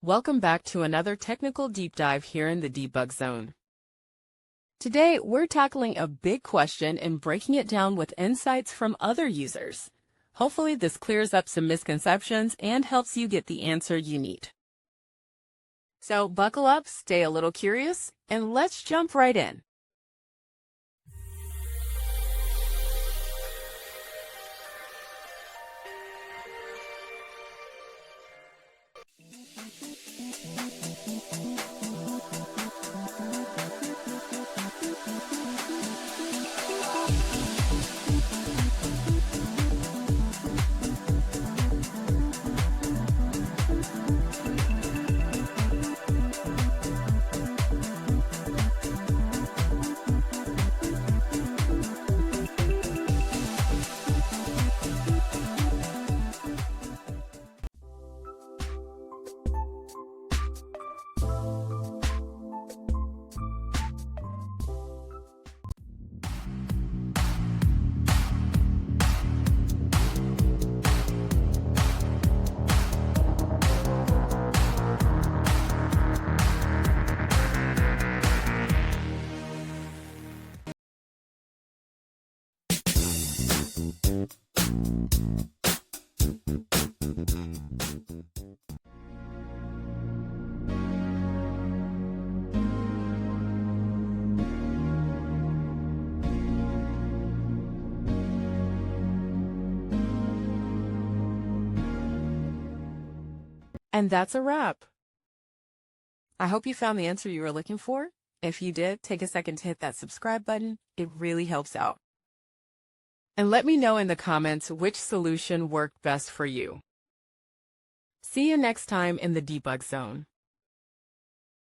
Welcome back to another technical deep dive here in the debug zone. Today, we're tackling a big question and breaking it down with insights from other users. Hopefully, this clears up some misconceptions and helps you get the answer you need. So buckle up, stay a little curious, and let's jump right in. And that's a wrap. I hope you found the answer you were looking for. If you did, take a second to hit that subscribe button. It really helps out. And let me know in the comments which solution worked best for you. See you next time in the debug zone.